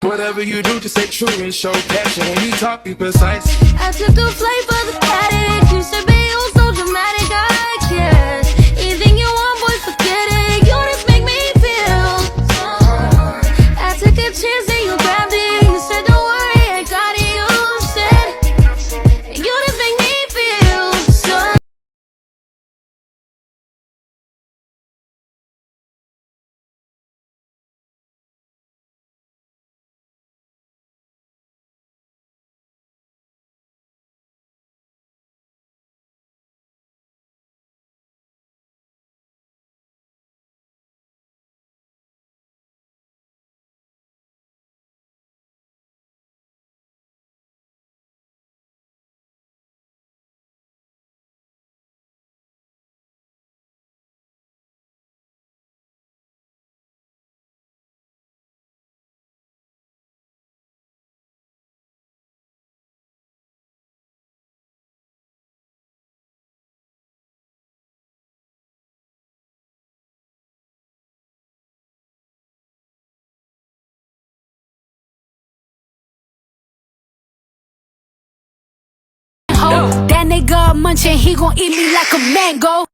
Whatever you do, just stay true and show passion. When you talk, be precise. I took a flight for the paddock. You said be oh so dramatic, I guess. Anything you want, boy, forget it. You just make me feel so. I took a chance and you grabbed it. You said don't worry, I got it. You said you just make me feel so. That nigga munchin', he gon' eat me like a mango.